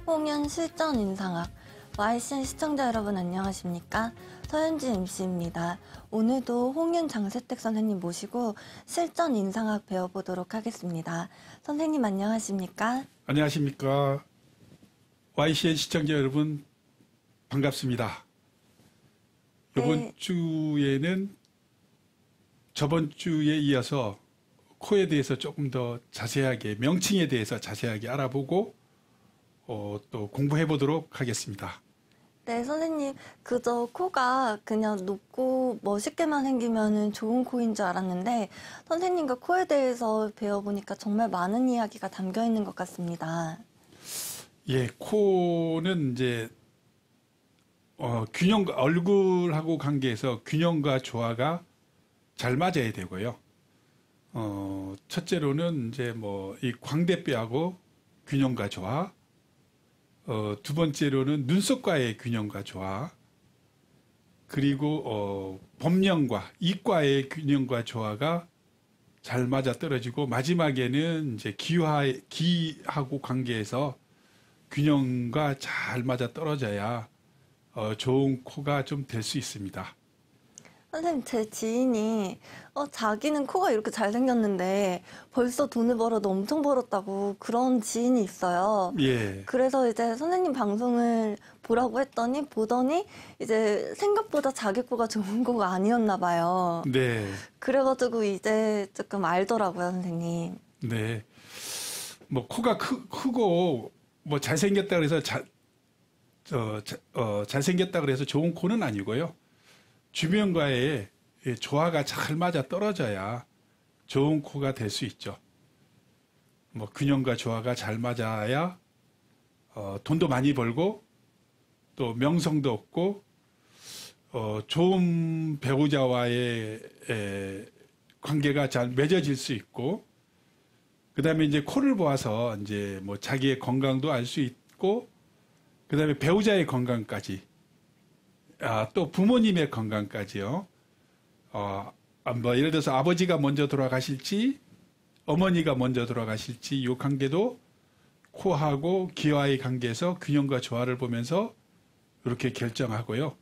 홍연 실전 인상학 YCN 시청자 여러분 안녕하십니까? 서현진 MC입니다. 오늘도 홍연 장세택 선생님 모시고 실전 인상학 배워보도록 하겠습니다. 선생님 안녕하십니까? 안녕하십니까? YCN 시청자 여러분 반갑습니다. 이번 주에는 저번 주에 이어서 코에 대해서 조금 더 자세하게 명칭에 대해서 자세하게 알아보고 또 공부해 보도록 하겠습니다. 네, 선생님. 그저 코가 그냥 높고 멋있게만 생기면 좋은 코인 줄 알았는데 선생님과 코에 대해서 배워보니까 정말 많은 이야기가 담겨 있는 것 같습니다. 예, 코는 이제 균형과 얼굴하고 관계에서 균형과 조화가 잘 맞아야 되고요. 첫째로는 이제 이 광대뼈하고 균형과 조화, 두 번째로는 눈썹과의 균형과 조화, 그리고 범령과 이과의 균형과 조화가 잘 맞아 떨어지고 마지막에는 이제 기하고 관계에서 균형과 잘 맞아 떨어져야 좋은 코가 좀 될 수 있습니다. 선생님, 제 지인이 자기는 코가 이렇게 잘생겼는데 벌써 돈을 벌어도 엄청 벌었다고 그런 지인이 있어요. 예. 그래서 이제 선생님 방송을 보라고 했더니 보더니 이제 생각보다 자기 코가 좋은 코가 아니었나 봐요. 네. 그래가지고 이제 조금 알더라고요, 선생님. 네. 코가 크고 잘생겼다 그래서 잘생겼다 그래서 좋은 코는 아니고요. 주변과의 조화가 잘 맞아 떨어져야 좋은 코가 될 수 있죠. 균형과 조화가 잘 맞아야 돈도 많이 벌고 또 명성도 얻고 좋은 배우자와의 관계가 잘 맺어질 수 있고 그다음에 이제 코를 보아서 이제 자기의 건강도 알 수 있고 그다음에 배우자의 건강까지 또 부모님의 건강까지요. 예를 들어서 아버지가 먼저 돌아가실지 어머니가 먼저 돌아가실지 이 관계도 코하고 기와의 관계에서 균형과 조화를 보면서 이렇게 결정하고요.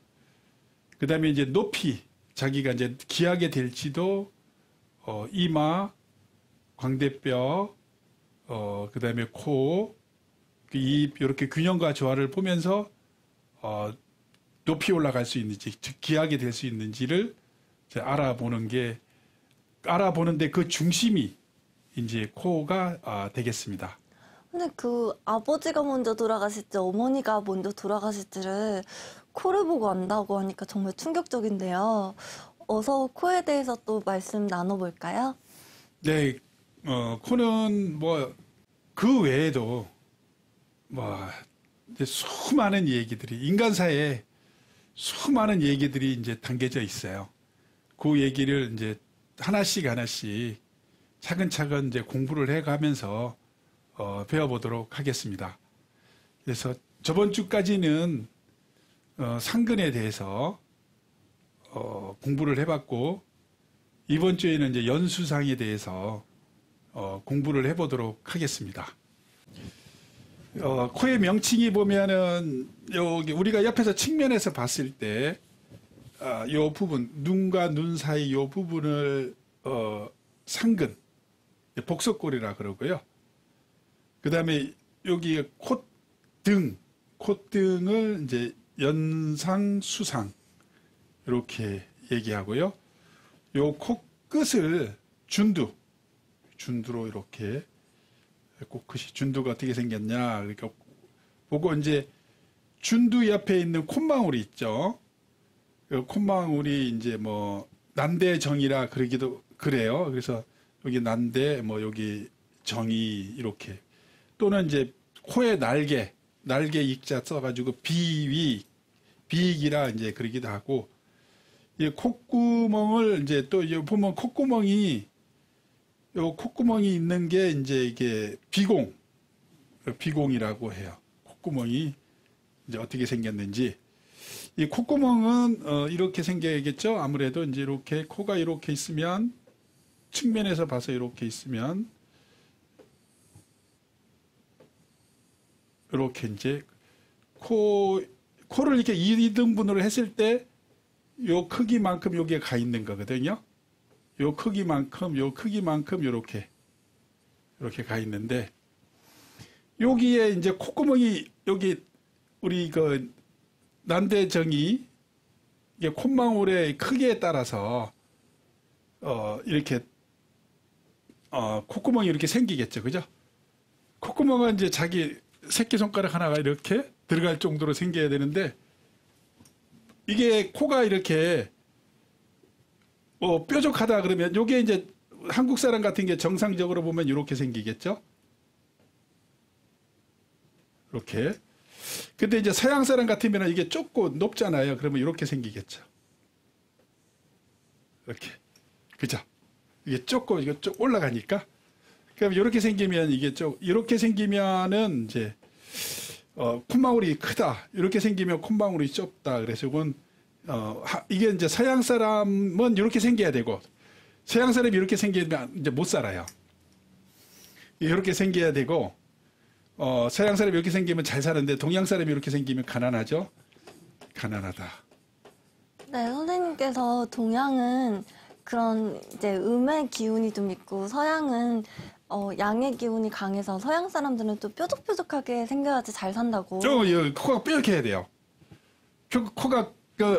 그 다음에 이제 높이 자기가 이제 기하게 될지도 이마, 광대뼈, 그 다음에 코, 입 이렇게 균형과 조화를 보면서 높이 올라갈 수 있는지, 즉 기하게 될 수 있는지를 알아보는데 그 중심이 이제 코가 되겠습니다. 근데 그 아버지가 먼저 돌아가실지 어머니가 먼저 돌아가실지를 코를 보고 안다고 하니까 정말 충격적인데요. 어서 코에 대해서 또 말씀 나눠볼까요? 네, 코는 그 외에도 이제 수많은 얘기들이 인간사에 수많은 얘기들이 이제 담겨져 있어요. 그 얘기를 이제 하나씩 차근차근 이제 공부를 해가면서 배워보도록 하겠습니다. 그래서 저번 주까지는 상근에 대해서 공부를 해봤고 이번 주에는 이제 연수상에 대해서 공부를 해보도록 하겠습니다. 코의 명칭이 보면은 여기 우리가 옆에서 측면에서 봤을 때 요 부분 눈과 눈 사이 요 부분을 상근 복석골이라 그러고요. 그 다음에 여기 콧등을 이제 연상수상 이렇게 얘기하고요. 요 코끝을 준두로 이렇게 코끝이 준두가 어떻게 생겼냐 그러니까 보고 이제 준두 옆에 있는 콧망울이 있죠. 그 콧망울이 이제 난대정이라 그러기도 그래요. 그래서 여기 난대 여기 정이 이렇게 또는 이제 코의 날개 익자 써가지고 비익이라 이제 그러기도 하고 이 콧구멍을 이제 또 보면 콧구멍이 있는 게 이제 이게 비공이라고 해요. 콧구멍이 이제 어떻게 생겼는지. 이 콧구멍은 이렇게 생겨야겠죠. 아무래도 이제 이렇게 코가 이렇게 있으면 측면에서 봐서 이렇게 있으면 이렇게 이제 코를 이렇게 2등분으로 했을 때 요 크기만큼 여기에 가 있는 거거든요. 요 크기만큼 이렇게 가 있는데 여기에 이제 콧구멍이 여기 우리 그 난대정이 이게 콧망울의 크기에 따라서 이렇게 콧구멍이 이렇게 생기겠죠, 그죠? 콧구멍은 이제 자기 새끼손가락 하나가 이렇게 들어갈 정도로 생겨야 되는데 이게 코가 이렇게 뾰족하다 그러면 요게 이제 한국 사람 같은 게 정상적으로 보면 이렇게 생기겠죠? 이렇게. 근데 이제 서양 사람 같으면 이게 좁고 높잖아요. 그러면 이렇게 생기겠죠. 이렇게. 그죠? 이게 좁고 이거 쭉 올라가니까. 그럼 이렇게 생기면 이게 이렇게 생기면은 이제 콧망울이 크다. 이렇게 생기면 콧망울이 좁다. 그래서 이건 이게 이제 서양 사람은 이렇게 생겨야 되고 서양 사람이 이렇게 생기면 이제 못 살아요. 이렇게 생겨야 되고 서양 사람이 이렇게 생기면 잘 사는데 동양 사람이 이렇게 생기면 가난하죠. 가난하다. 네, 선생님께서 동양은 그런 이제 음의 기운이 좀 있고 서양은 양의 기운이 강해서 서양 사람들은 또 뾰족뾰족하게 생겨야지 잘 산다고. 코가 뾰족해야 돼요. 코가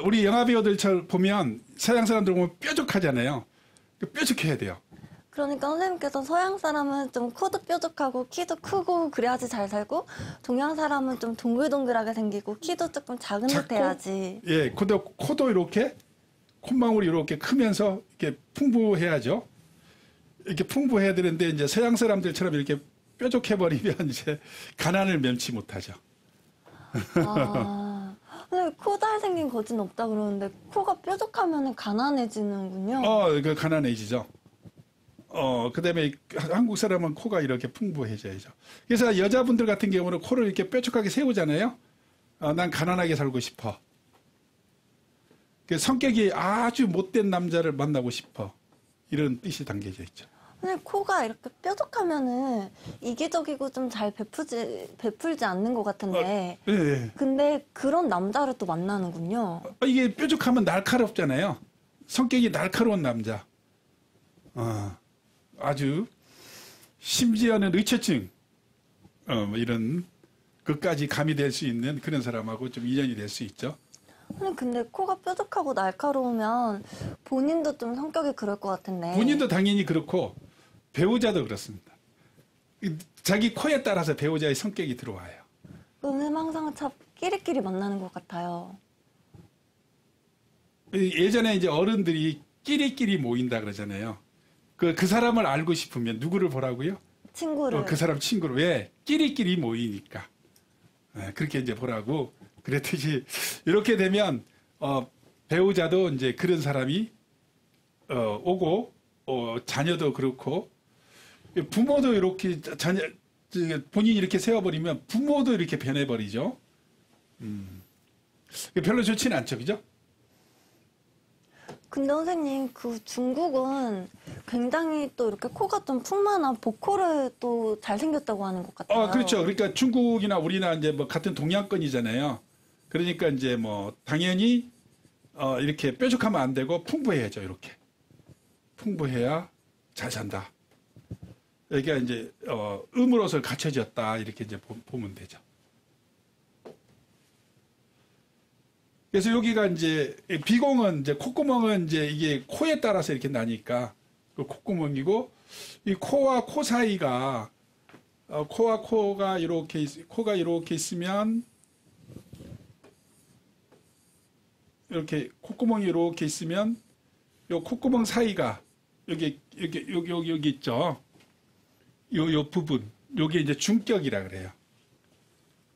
우리 영화 배우들처럼 보면 서양 사람들 보면 뾰족하잖아요. 뾰족해야 돼요. 그러니까 선생님께서 서양 사람은 좀 코도 뾰족하고 키도 크고 그래야지 잘 살고 동양 사람은 좀 동글동글하게 생기고 키도 조금 작은 듯 해야지. 예, 코도 이렇게 콧망울이 이렇게 크면서 이렇게 풍부해야죠. 이렇게 풍부해야 되는데 이제 서양 사람들처럼 이렇게 뾰족해 버리면 이제 가난을 면치 못하죠. 근데 코 잘생긴 거진 없다 그러는데 코가 뾰족하면 가난해지는군요. 그 가난해지죠. 그다음에 한국 사람은 코가 이렇게 풍부해져야죠. 그래서 여자분들 같은 경우는 코를 이렇게 뾰족하게 세우잖아요. 난 가난하게 살고 싶어. 성격이 아주 못된 남자를 만나고 싶어. 이런 뜻이 담겨져 있죠. 근데 코가 이렇게 뾰족하면은 이기적이고 좀 잘 베풀지 않는 것 같은데. 네. 근데 그런 남자를 또 만나는군요. 이게 뾰족하면 날카롭잖아요. 성격이 날카로운 남자. 아주 심지어는 의처증 뭐 이런 것까지 가미될 수 있는 그런 사람하고 좀 인연이 될 수 있죠. 근데 코가 뾰족하고 날카로우면 본인도 좀 성격이 그럴 것 같은데. 본인도 당연히 그렇고 배우자도 그렇습니다. 자기 코에 따라서 배우자의 성격이 들어와요. 항상 참 끼리끼리 만나는 것 같아요. 예전에 이제 어른들이 끼리끼리 모인다 그러잖아요. 그 사람을 알고 싶으면 누구를 보라고요? 친구를. 그 사람 친구를. 왜? 끼리끼리 모이니까. 그렇게 이제 보라고. 그랬듯이 이렇게 되면 배우자도 이제 그런 사람이 오고 자녀도 그렇고 부모도 이렇게 본인이 이렇게 세워버리면 부모도 이렇게 변해버리죠. 별로 좋지는 않죠, 그죠? 근데 선생님, 그 중국은 굉장히 또 이렇게 코가 좀 풍만한 복코를 또 잘생겼다고 하는 것 같아요. 그렇죠. 그러니까 중국이나 우리나 이제 뭐 같은 동양권이잖아요. 그러니까 이제 뭐 당연히 이렇게 뾰족하면 안 되고 풍부해야죠. 이렇게 풍부해야 잘 산다. 여기가 이제 음으로서 갖춰졌다 이렇게 이제 보면 되죠. 그래서 여기가 이제 비공은 이제 콧구멍은 이제 이게 코에 따라서 이렇게 나니까 그 콧구멍이고 이 코와 코 사이가 코와 코가 이렇게 있으면 이렇게 콧구멍이 이렇게 있으면 요 콧구멍 사이가 여기 있죠. 요 부분 요게 이제 중격이라 그래요.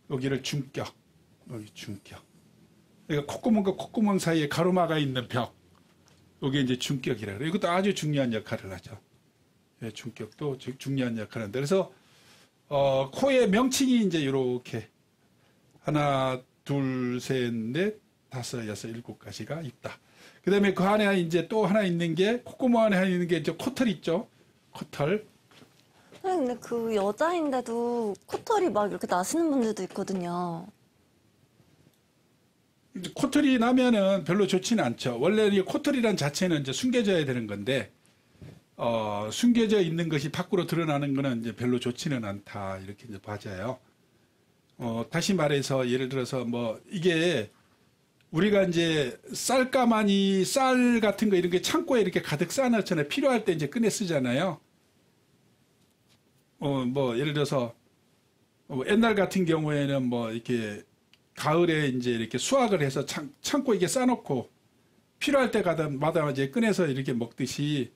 여기를 중격. 여기 중격. 그러니까 콧구멍과 콧구멍 사이에 가로막아 있는 벽. 요게 이제 중격이라 그래요. 이것도 아주 중요한 역할을 하죠. 예, 중격도 중요한 역할을 하는데 그래서 코의 명칭이 이제 이렇게 하나, 둘, 셋, 넷, 다섯, 여섯, 일곱 가지가 있다. 그 다음에 그 안에 이제 또 하나 있는 게 콧구멍 안에 있는 게 이제 코털 있죠. 코털. 근데 그 여자인데도 코털이 막 이렇게 나시는 분들도 있거든요. 코털이 나면은 별로 좋지는 않죠. 원래 이 코털이란 자체는 이제 숨겨져야 되는 건데, 숨겨져 있는 것이 밖으로 드러나는 거는 이제 별로 좋지는 않다. 이렇게 이제 봐져요. 다시 말해서 예를 들어서 뭐 이게 우리가 이제 쌀가마니, 쌀 같은 거 이런 게 창고에 이렇게 가득 쌓아놓잖아요. 필요할 때 이제 꺼내 쓰잖아요. 뭐 예를 들어서 옛날 같은 경우에는 뭐 이렇게 가을에 이제 이렇게 수확을 해서 창고에 이렇게 쌓아놓고 필요할 때마다 이제 꺼내서 이렇게 먹듯이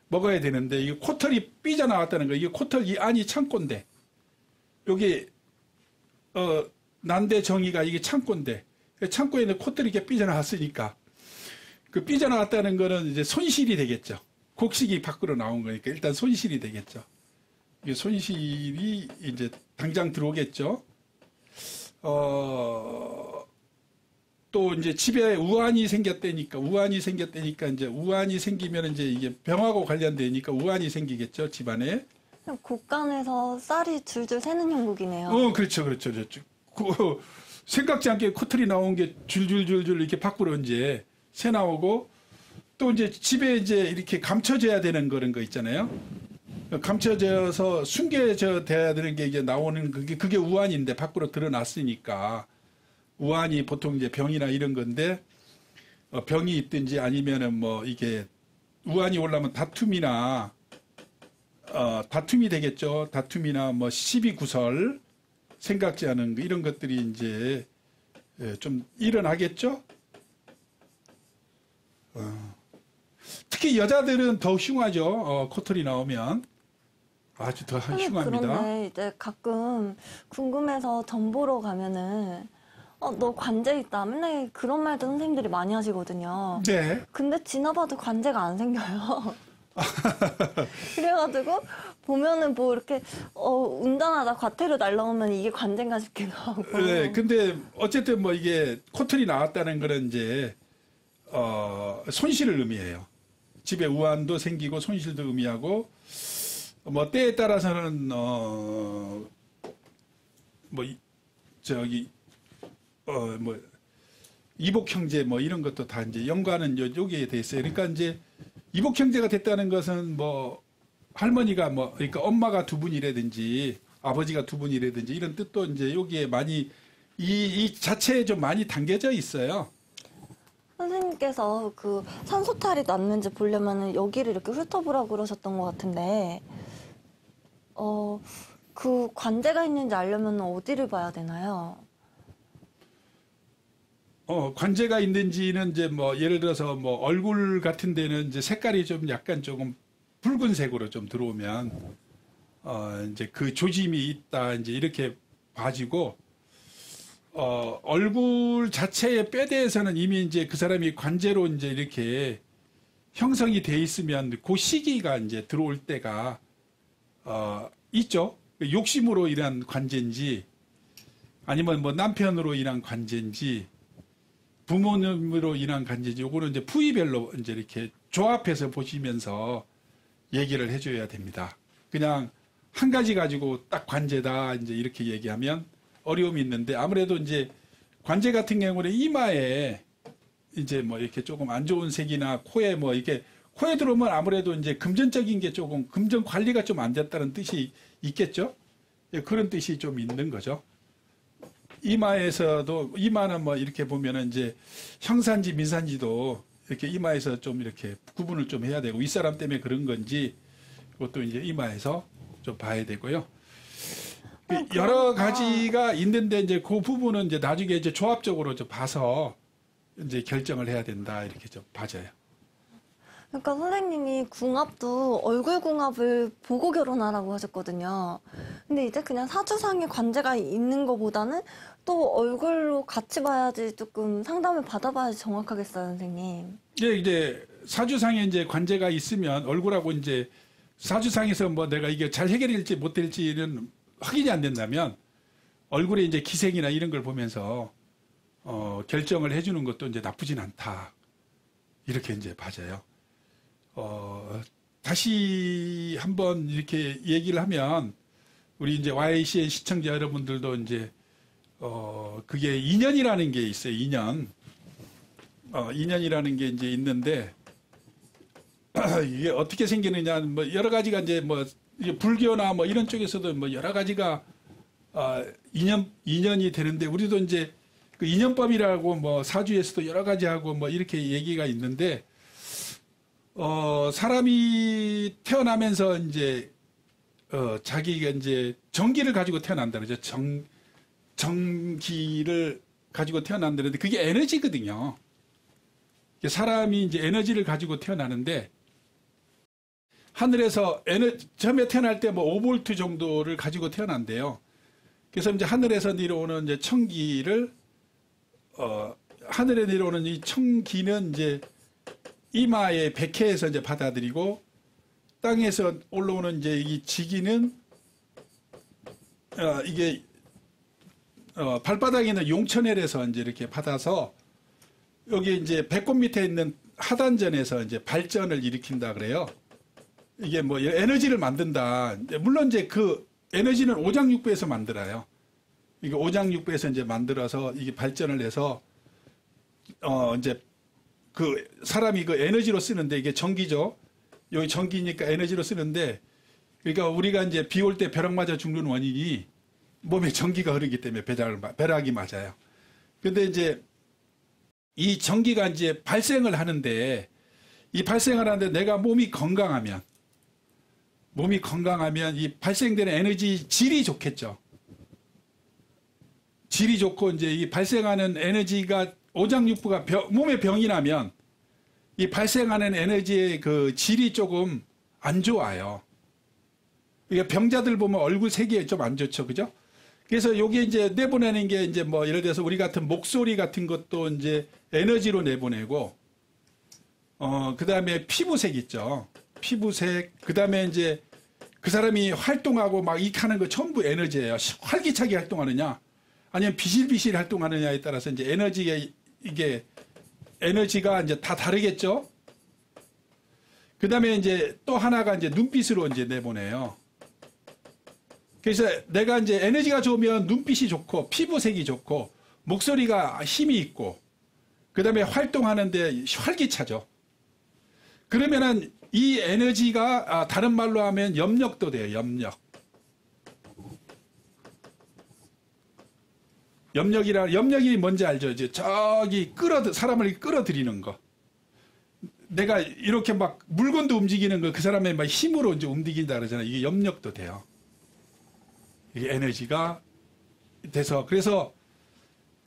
먹어야 되는데 이게 코털이 삐져나왔다는 거. 이게 코털 이 안이 창고인데 여기 난대 정의가 이게 창고인데 창고에 있는 코털이 이렇게 삐져나왔으니까 그 삐져나왔다는 거는 이제 손실이 되겠죠. 곡식이 밖으로 나온 거니까 일단 손실이 되겠죠. 이게 손실이 이제 당장 들어오겠죠. 또 이제 집에 우환이 생겼다니까 이제 우환이 생기면 이제 이게 병하고 관련되니까 우환이 생기겠죠, 집안에. 곡간에서 쌀이 줄줄 새는 형국이네요. 그렇죠. 생각지 않게 코털이 나온 게 줄줄줄줄 이렇게 밖으로 이제 새 나오고 또 이제 집에 이제 이렇게 감춰져야 되는 그런 거 있잖아요. 감춰져서 숨겨져 돼야 되는 게 이제 나오는 그게 우환인데 밖으로 드러났으니까 우환이 보통 이제 병이나 이런 건데 병이 있든지 아니면은 뭐 이게 우환이 올라면 다툼이 되겠죠. 다툼이나 뭐 시비 구설 생각지 않은 거 이런 것들이 이제 좀 일어나겠죠. 특히 여자들은 더 흉하죠. 코털이 나오면 아주 더 흉합니다. 그런데 이제 가끔 궁금해서 점 보러 가면은 너 관제 있다. 맨날 그런 말도 선생님들이 많이 하시거든요. 네. 근데 지나봐도 관제가 안 생겨요. 그래가지고 보면은 뭐 이렇게 운전하다 과태료 날라오면 이게 관제인가 싶기도 하고. 네. 근데 어쨌든 뭐 이게 코털이 나왔다는 거는 이제 손실을 의미해요. 집에 우환도 생기고 손실도 의미하고 뭐 때에 따라서는 뭐 이복 형제 뭐 이런 것도 다 이제 연관은 여기에 돼 있어요. 그러니까 이제 이복 형제가 됐다는 것은 뭐 할머니가 뭐 그러니까 엄마가 두 분이라든지 아버지가 두 분이라든지 이런 뜻도 이제 여기에 많이 이 자체에 좀 많이 담겨져 있어요. 선생님께서 그 산소탈이 났는지 보려면은 여기를 이렇게 훑어보라고 그러셨던 것 같은데, 그 관제가 있는지 알려면 어디를 봐야 되나요? 관제가 있는지는 이제 뭐 예를 들어서 뭐 얼굴 같은 데는 이제 색깔이 좀 약간 조금 붉은색으로 좀 들어오면 이제 그 조짐이 있다 이제 이렇게 봐지고 얼굴 자체의 뼈대에서는 이미 이제 그 사람이 관제로 이제 이렇게 형성이 돼 있으면 그 시기가 이제 들어올 때가 있죠. 욕심으로 인한 관제인지 아니면 뭐 남편으로 인한 관제인지 부모님으로 인한 관제인지 요거는 이제 부위별로 이제 이렇게 조합해서 보시면서 얘기를 해줘야 됩니다. 그냥 한 가지 가지고 딱 관제다 이제 이렇게 얘기하면 어려움이 있는데 아무래도 이제 관제 같은 경우는 이마에 이제 뭐 이렇게 조금 안 좋은 색이나 코에 뭐 이렇게 코에 들어오면 아무래도 이제 금전적인 게 조금 금전 관리가 좀 안 됐다는 뜻이 있겠죠. 그런 뜻이 좀 있는 거죠. 이마에서도 이마는 뭐 이렇게 보면은 이제 형산지 민산지도 이렇게 이마에서 좀 이렇게 구분을 좀 해야 되고 윗사람 때문에 그런 건지 그것도 이제 이마에서 좀 봐야 되고요. 여러 가지가 있는데 이제 그 부분은 이제 나중에 이제 조합적으로 좀 봐서 이제 결정을 해야 된다 이렇게 좀 봐져요. 그러니까 선생님이 궁합도 얼굴 궁합을 보고 결혼하라고 하셨거든요. 근데 이제 그냥 사주상에 관제가 있는 것보다는 또 얼굴로 같이 봐야지 조금 상담을 받아봐야지 정확하겠어요, 선생님. 예, 이제 사주상에 이제 관제가 있으면 얼굴하고 이제 사주상에서 뭐 내가 이게 잘 해결될지 못 될지는 확인이 안 된다면 얼굴에 이제 기색이나 이런 걸 보면서 결정을 해주는 것도 이제 나쁘진 않다. 이렇게 이제 봐져요. 다시 한번 이렇게 얘기를 하면 우리 이제 YCN 시청자 여러분들도 이제 그게 인연이라는 게 있어요. 인연이라는 게 이제 있는데 이게 어떻게 생기느냐 뭐 여러 가지가 이제 뭐 불교나 뭐 이런 쪽에서도 뭐 여러 가지가 인연이 되는데 우리도 이제 그 인연법이라고 뭐 사주에서도 여러 가지 하고 뭐 이렇게 얘기가 있는데 사람이 태어나면서 이제 자기가 이제 정기를 가지고 태어난다 그러죠. 정기를 가지고 태어난다는데 그게 에너지거든요. 사람이 이제 에너지를 가지고 태어나는데 하늘에서 처음에 태어날 때 뭐 5볼트 정도를 가지고 태어난대요. 그래서 이제 하늘에서 내려오는 이제 청기를 하늘에 내려오는 이 청기는 이제 이마의 백회에서 이제 받아들이고 땅에서 올라오는 이제 이 지기는 이게 발바닥에 있는 용천엘에서 이제 이렇게 받아서 여기 이제 배꼽 밑에 있는 하단전에서 이제 발전을 일으킨다 그래요. 이게 뭐 에너지를 만든다. 물론 이제 그 에너지는 오장육부에서 만들어요. 이게 오장육부에서 이제 만들어서 이게 발전을 해서 이제 그 사람이 그 에너지로 쓰는데 이게 전기죠. 여기 전기니까 에너지로 쓰는데 그러니까 우리가 이제 비 올 때 벼락 맞아 죽는 원인이 몸에 전기가 흐르기 때문에 벼락이 맞아요. 근데 이제 이 전기가 이제 발생을 하는데 이 발생을 하는데 내가 몸이 건강하면 이 발생되는 에너지 질이 좋겠죠. 질이 좋고 이제 이 발생하는 에너지가 오장육부가 몸에 병이 나면 이 발생하는 에너지의 그 질이 조금 안 좋아요. 그러니까 병자들 보면 얼굴 색이 좀 안 좋죠. 그죠? 그래서 요게 이제 내보내는 게 이제 뭐 예를 들어서 우리 같은 목소리 같은 것도 이제 에너지로 내보내고 그 다음에 피부색 있죠. 피부색, 그 다음에 이제 그 사람이 활동하고 막 이 하는 거 전부 에너지예요. 활기차게 활동하느냐, 아니면 비실비실 활동하느냐에 따라서 이제 이게 에너지가 이제 다 다르겠죠. 그 다음에 이제 또 하나가 이제 눈빛으로 이제 내보내요. 그래서 내가 이제 에너지가 좋으면 눈빛이 좋고, 피부색이 좋고, 목소리가 힘이 있고, 그 다음에 활동하는데 활기차죠. 그러면은 이 에너지가 다른 말로 하면 염력도 돼요. 염력이 뭔지 알죠? 이제 저기 사람을 끌어들이는 거. 내가 이렇게 막 물건도 움직이는 거 그 사람의 막 힘으로 이제 움직인다 그러잖아요. 이게 염력도 돼요. 이게 에너지가 돼서 그래서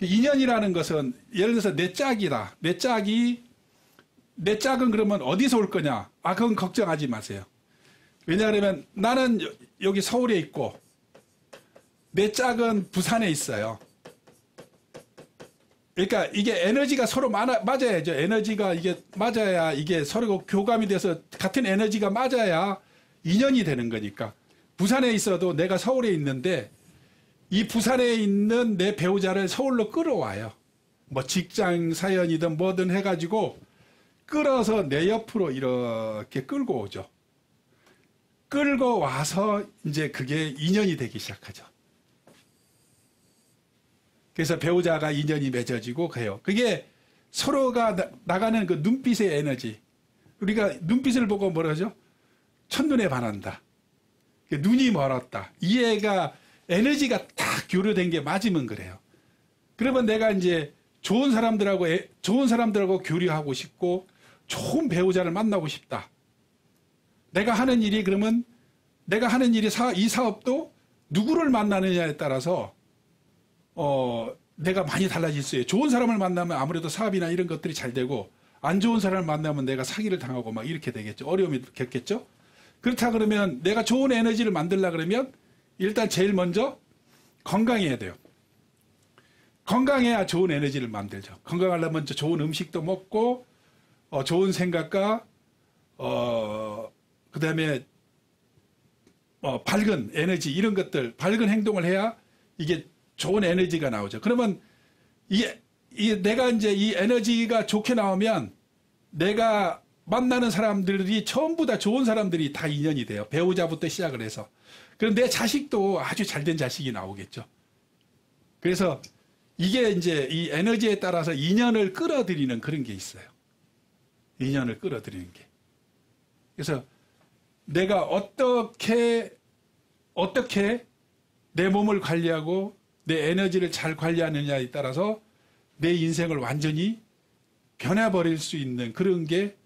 인연이라는 것은 예를 들어서 내 짝이다. 내 짝은 그러면 어디서 올 거냐? 그건 걱정하지 마세요. 왜냐하면 나는 여기 서울에 있고 내 짝은 부산에 있어요. 그러니까 이게 에너지가 서로 맞아야죠. 에너지가 이게 맞아야 이게 서로 교감이 돼서 같은 에너지가 맞아야 인연이 되는 거니까. 부산에 있어도 내가 서울에 있는데 이 부산에 있는 내 배우자를 서울로 끌어와요. 뭐 직장 사연이든 뭐든 해가지고 끌어서 내 옆으로 이렇게 끌고 오죠. 끌고 와서 이제 그게 인연이 되기 시작하죠. 그래서 배우자가 인연이 맺어지고 그래요. 그게 서로가 나가는 그 눈빛의 에너지. 우리가 눈빛을 보고 뭐라죠? 첫눈에 반한다. 눈이 멀었다. 이해가 에너지가 딱 교류된 게 맞으면 그래요. 그러면 내가 이제 좋은 사람들하고 교류하고 싶고 좋은 배우자를 만나고 싶다. 내가 하는 일이 그러면 내가 하는 일이 이 사업도 누구를 만나느냐에 따라서 내가 많이 달라질 수 있어요. 좋은 사람을 만나면 아무래도 사업이나 이런 것들이 잘 되고 안 좋은 사람을 만나면 내가 사기를 당하고 막 이렇게 되겠죠. 어려움이 겪겠죠. 그렇다 그러면 내가 좋은 에너지를 만들려고 그러면 일단 제일 먼저 건강해야 돼요. 건강해야 좋은 에너지를 만들죠. 건강하려면 좋은 음식도 먹고 좋은 생각과 그 다음에 밝은 에너지 이런 것들 밝은 행동을 해야 이게 좋은 에너지가 나오죠. 그러면 내가 이제 이 에너지가 좋게 나오면 내가 만나는 사람들이 전부 다 좋은 사람들이 다 인연이 돼요. 배우자부터 시작을 해서. 그럼 내 자식도 아주 잘된 자식이 나오겠죠. 그래서 이게 이제 이 에너지에 따라서 인연을 끌어들이는 그런 게 있어요. 인연을 끌어들이는 게. 그래서 내가 어떻게 내 몸을 관리하고 내 에너지를 잘 관리하느냐에 따라서 내 인생을 완전히 변해버릴 수 있는 그런 게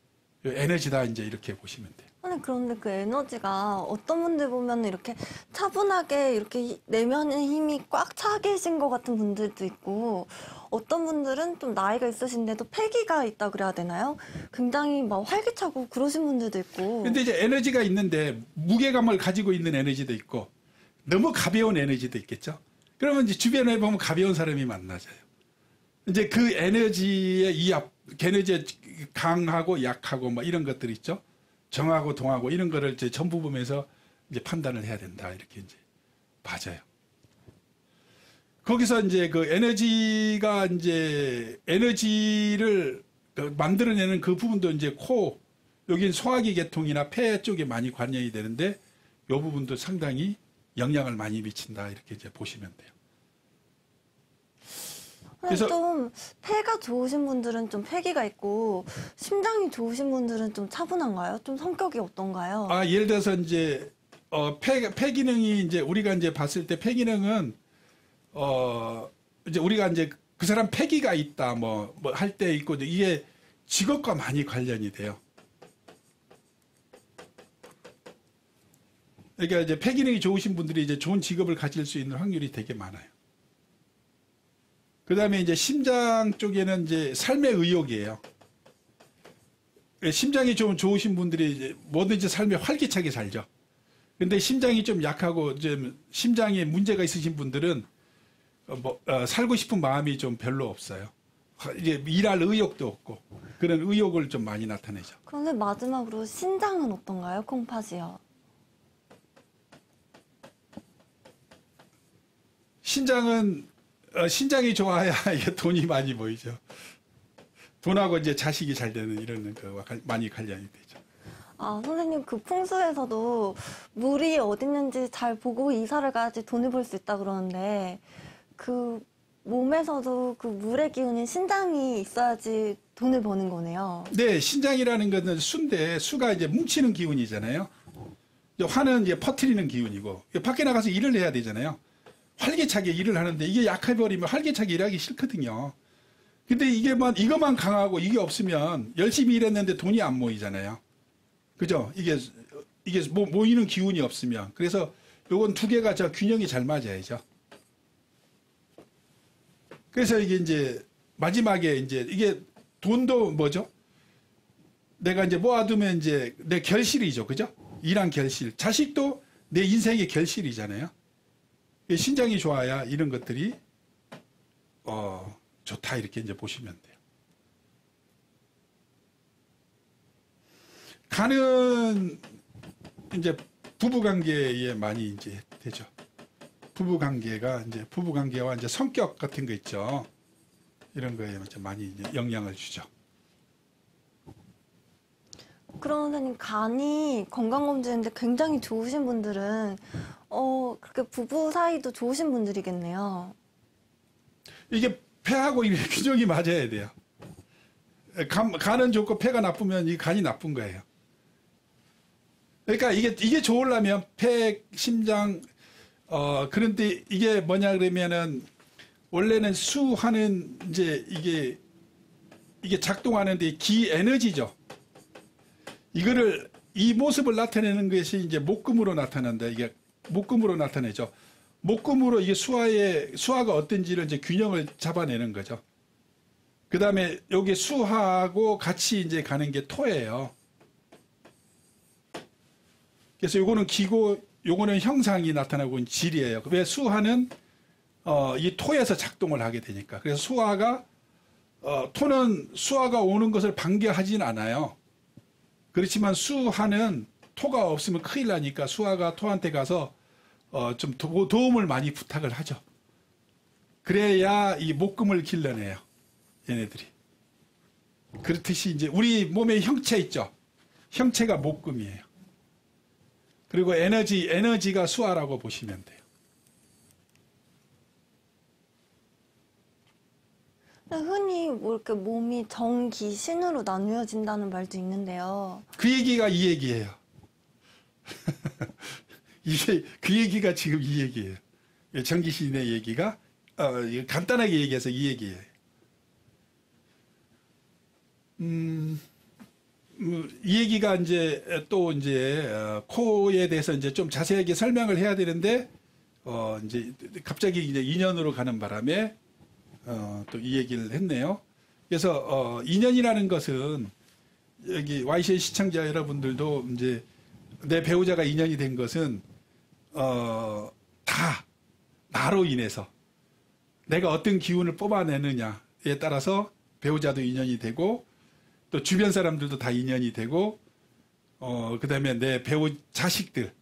에너지다, 이제 이렇게 보시면 돼요. 아니, 그런데 그 에너지가 어떤 분들 보면 이렇게 차분하게 이렇게 내면의 힘이 꽉 차 계신 것 같은 분들도 있고, 어떤 분들은 좀 나이가 있으신데도 패기가 있다 그래야 되나요? 굉장히 막 활기차고 그러신 분들도 있고. 근데 이제 에너지가 있는데 무게감을 가지고 있는 에너지도 있고 너무 가벼운 에너지도 있겠죠. 그러면 이제 주변에 보면 가벼운 사람이 만나져요. 이제 그 에너지의 이합, 에너지의 강하고 약하고 뭐 이런 것들 있죠. 정하고 동하고 이런 거를 이제 전부 보면서 이제 판단을 해야 된다, 이렇게 이제 봐져요. 거기서 이제 그 에너지가 이제 에너지를 만들어내는 그 부분도 이제 코, 여긴 소화기 계통이나 폐 쪽에 많이 관련이 되는데 이 부분도 상당히 영향을 많이 미친다, 이렇게 이제 보시면 돼요. 그래서 좀 폐가 좋으신 분들은 좀 패기가 있고 심장이 좋으신 분들은 좀 차분한가요? 좀 성격이 어떤가요? 아, 예를 들어서 이제 폐 기능이 이제 우리가 이제 봤을 때 폐 기능은 이제 우리가 이제 그 사람 패기가 있다 뭐 할 때 있고 이게 직업과 많이 관련이 돼요. 그러니까 이제 폐 기능이 좋으신 분들이 이제 좋은 직업을 가질 수 있는 확률이 되게 많아요. 그 다음에 이제 심장 쪽에는 이제 삶의 의욕이에요. 심장이 좀 좋으신 분들이 이제 뭐든지 삶에 활기차게 살죠. 근데 심장이 좀 약하고 좀 심장에 문제가 있으신 분들은 살고 싶은 마음이 좀 별로 없어요. 이제 일할 의욕도 없고 그런 의욕을 좀 많이 나타내죠. 그런데 마지막으로 신장은 어떤가요? 콩팥이요. 신장이 좋아야 이게 돈이 많이 모이죠. 돈하고 이제 자식이 잘 되는 이런 거와 많이 관련이 되죠. 아, 선생님, 그 풍수에서도 물이 어디 있는지 잘 보고 이사를 가야지 돈을 벌 수 있다 그러는데, 그 몸에서도 그 물의 기운인 신장이 있어야지 돈을 버는 거네요. 네, 신장이라는 것은 수인데 수가 이제 뭉치는 기운이잖아요. 화는 이제 퍼뜨리는 기운이고 밖에 나가서 일을 해야 되잖아요. 활기차게 일을 하는데 이게 약해버리면 활기차게 일하기 싫거든요. 근데 이것만 강하고 이게 없으면 열심히 일했는데 돈이 안 모이잖아요. 그죠? 이게 모이는 기운이 없으면. 그래서 요건 두 개가 균형이 잘 맞아야죠. 그래서 이게 이제 마지막에 이제 이게 돈도 뭐죠? 내가 이제 모아두면 이제 내 결실이죠. 그죠? 일한 결실. 자식도 내 인생의 결실이잖아요. 신장이 좋아야 이런 것들이 좋다, 이렇게 이제 보시면 돼요. 간은 이제 부부 관계에 많이 이제 되죠. 부부 관계가 이제 부부 관계와 이제 성격 같은 거 있죠. 이런 거에 많이 이제 영향을 주죠. 그럼 선생님, 간이 건강검진인데 굉장히 좋으신 분들은 그렇게 부부 사이도 좋으신 분들이겠네요. 이게 폐하고 이 균형이 맞아야 돼요. 간은 좋고 폐가 나쁘면 이 간이 나쁜 거예요. 그러니까 이게 좋으려면 폐, 심장, 그런데 이게 뭐냐 그러면은 원래는 수하는 이제 이게 작동하는데 기 에너지죠. 이 모습을 나타내는 것이 이제 목금으로 나타난다. 이게 목금으로 나타내죠. 목금으로 이게 수화가 어떤지를 이제 균형을 잡아내는 거죠. 그 다음에 여기 수하고 같이 이제 가는 게 토예요. 그래서 요거는 기고, 요거는 형상이 나타나고 있는 질이에요. 왜 수하는, 이 토에서 작동을 하게 되니까. 그래서 토는 수화가 오는 것을 반겨하진 않아요. 그렇지만 수하는 토가 없으면 큰일 나니까 수화가 토한테 가서 좀 도움을 많이 부탁을 하죠. 그래야 이 목금을 길러내요. 얘네들이. 그렇듯이 이제 우리 몸의 형체 있죠. 형체가 목금이에요. 그리고 에너지가 수화라고 보시면 돼요. 흔히 뭐 이렇게 몸이 정, 기, 신으로 나누어진다는 말도 있는데요. 그 얘기가 이 얘기예요. 그 얘기가 지금 이 얘기예요. 정기신의 얘기가 간단하게 얘기해서 이 얘기예요. 이 얘기가 이제 또 이제 코에 대해서 이제 좀 자세하게 설명을 해야 되는데 이제 갑자기 이제 인연으로 가는 바람에 또 이 얘기를 했네요. 그래서 인연이라는 것은 여기 YCN 시청자 여러분들도 이제 내 배우자가 인연이 된 것은 다 나로 인해서 내가 어떤 기운을 뽑아내느냐에 따라서 배우자도 인연이 되고 또 주변 사람들도 다 인연이 되고 그다음에 내 배우 자식들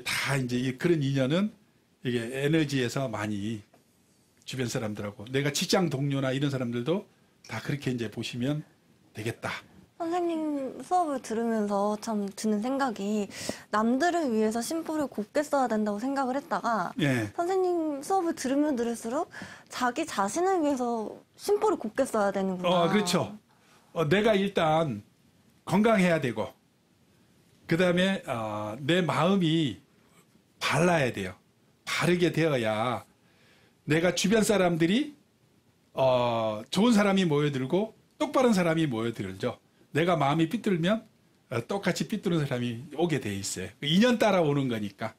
다 이제 그런 인연은 이게 에너지에서 많이 주변 사람들하고 내가 직장 동료나 이런 사람들도 다 그렇게 이제 보시면 되겠다. 선생님 수업을 들으면서 참 드는 생각이 남들을 위해서 심보를 곱게 써야 된다고 생각을 했다가 예. 선생님 수업을 들으면 들을수록 자기 자신을 위해서 심보를 곱게 써야 되는구나. 그렇죠. 내가 일단 건강해야 되고 그다음에 내 마음이 발라야 돼요. 바르게 되어야 내가 주변 사람들이 좋은 사람이 모여들고 똑바른 사람이 모여들죠. 내가 마음이 삐뚤면 똑같이 삐뚤은 사람이 오게 돼 있어요. 인연 따라 오는 거니까.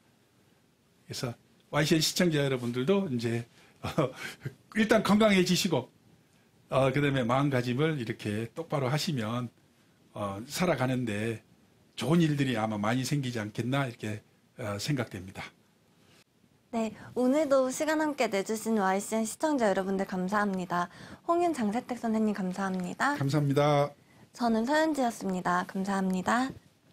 그래서 YCN 시청자 여러분들도 이제 일단 건강해지시고 그다음에 마음가짐을 이렇게 똑바로 하시면 살아가는데 좋은 일들이 아마 많이 생기지 않겠나 이렇게 생각됩니다. 네, 오늘도 시간 함께 내주신 YCN 시청자 여러분들 감사합니다. 홍윤 장세택 선생님 감사합니다. 감사합니다. 저는 서현지였습니다. 감사합니다.